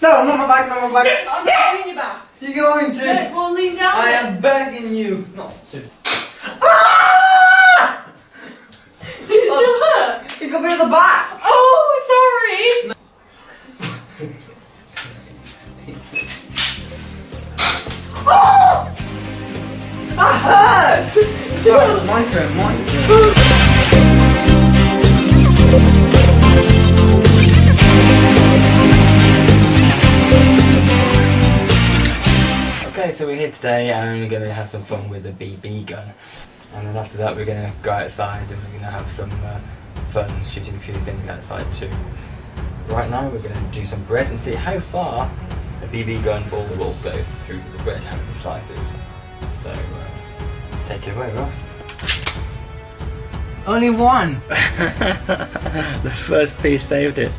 No, not my back, not my back. I'm not doing your back. You're going to. No, go on, lean down. I am begging you not to. You still hurt? It could be at the back. Oh, sorry. Oh! That hurts! Sorry, my turn, my turn. Okay, so we're here today and we're going to have some fun with the BB gun. And then after that we're going to go outside and we're going to have some fun shooting a few things outside too. Right now we're going to do some bread and see how far the BB gun ball will go through the bread, how many slices. So, take it away, Ross. Only one! The first piece saved it.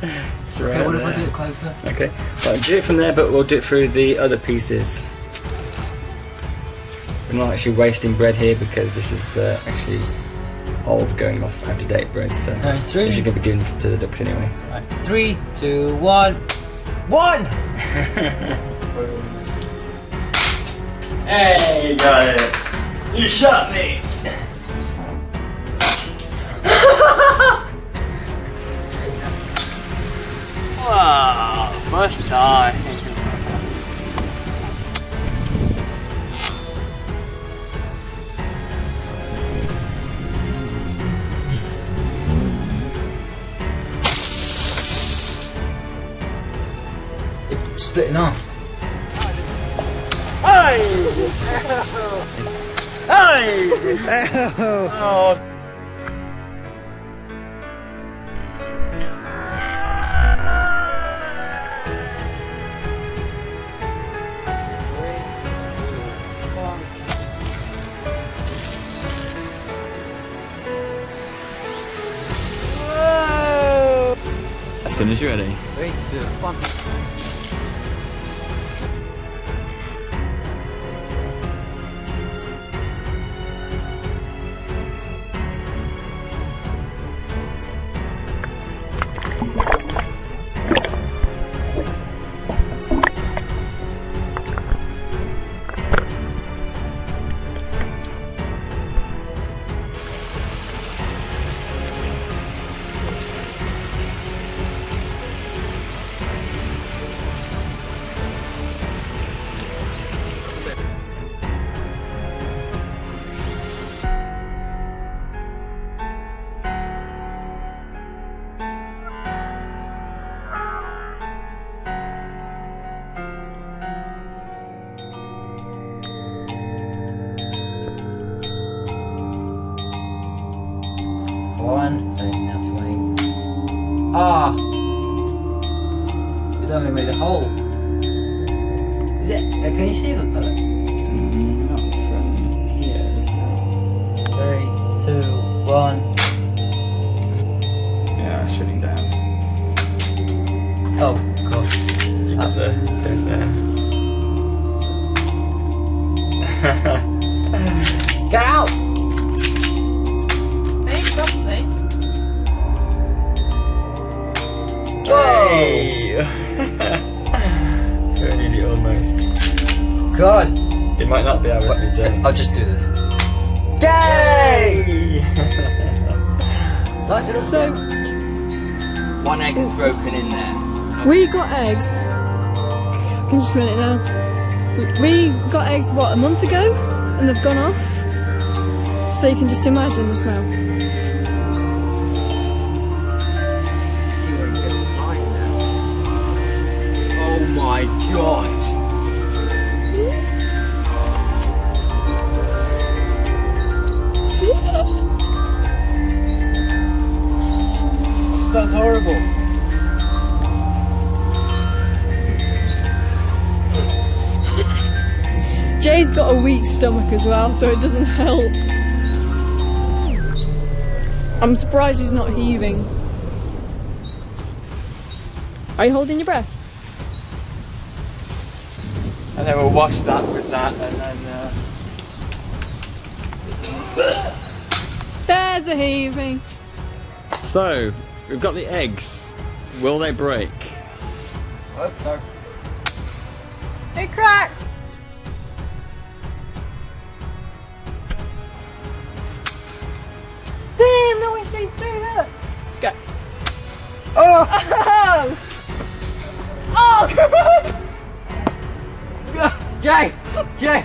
It's right. Okay, what if I do it closer? Okay, well, do it from there, but we'll do it through the other pieces. We're not actually wasting bread here because this is actually old, going off out-of-date bread, so this is going to be given to the ducks anyway. Right. 3, 2, 1. 1! Hey, you got it! You shot me! Wow, first time! It's splitting off. Hey! Hey! Oh. As soon as you're ready. 3, 2, 1. One, don't have to wait. Ah! It's only made a hole. Is it? Can you see the pellet? Not from here. 3, 2, 1. Yeah, it's shutting down. Oh, cool. You got the thing there. Get out! Hey! You're nearly almost. God! It might not be able to be done. I'll just do this. Yay! So, one egg is broken in there. We got eggs. I can just smell it now. We got eggs, what, a month ago? And they've gone off. So you can just imagine the smell. Oh my god! That's horrible. Jay's got a weak stomach as well, so it doesn't help. I'm surprised he's not heaving. Are you holding your breath? And then we'll wash that with that and then... There's the heaving. So, we've got the eggs. Will they break? Oh, sorry. It cracked! Damn, that went straight through, look! Go. Oh! Oh, gross! Jay! Jay!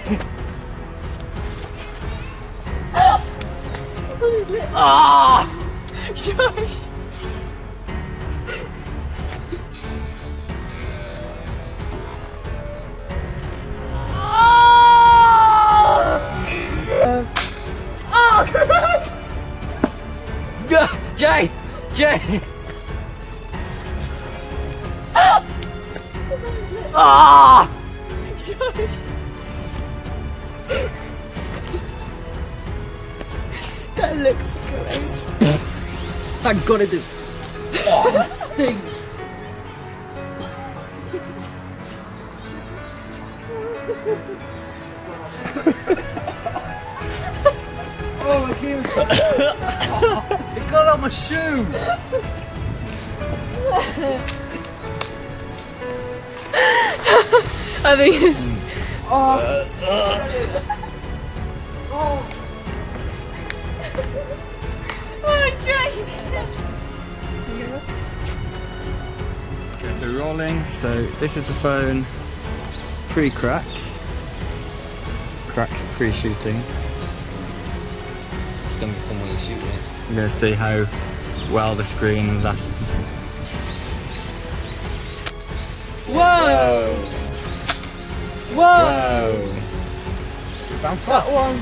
Ah! Josh! Oh, gross! Jay! Jay! Ah! Josh! That looks gross. Thank God it did. Oh, that stinks. Oh, my key was it got on my shoe. I think it's. Oh. Oh, Jay! Okay, so rolling. So this is the phone pre-crack. Crack's pre-shooting. It's gonna be fun when you shoot it. I'm gonna see how well the screen lasts. Whoa! Whoa! Whoa! That one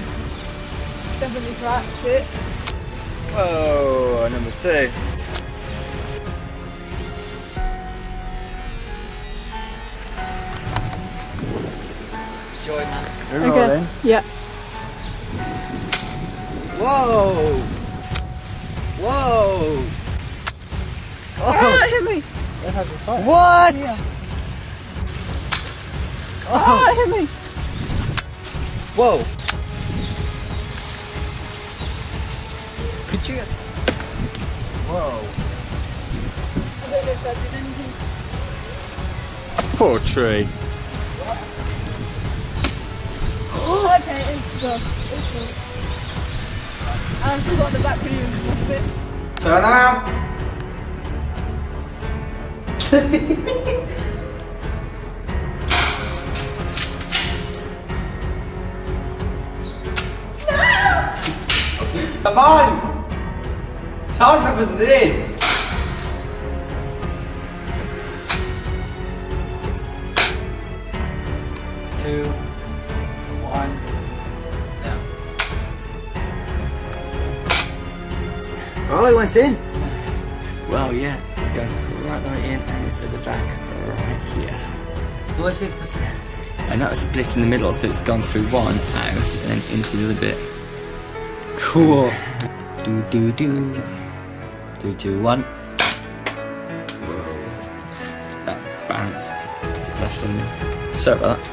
definitely cracks it. Whoa! Number 2. Joy, man. We're rolling. Yeah. Whoa! Whoa! Oh, it hit me! What? Yeah. Oh, it hit me! Whoa! Could you? Whoa! I don't know if that did anything. Poor tree. Oh, okay, it's good. It's good. I forgot the back video was a bit. Turn around! Come on! It's hard enough as it is. Two, one, down. Oh, it went in. Well, yeah, it's going right in and it's at the back right here. What's it? What's it? And that was split in the middle, so it's gone through one, out, and then into the other bit. Cool. Do do do. 3, 2, 1. Whoa. That bounced. Splashed on me. Sorry about that.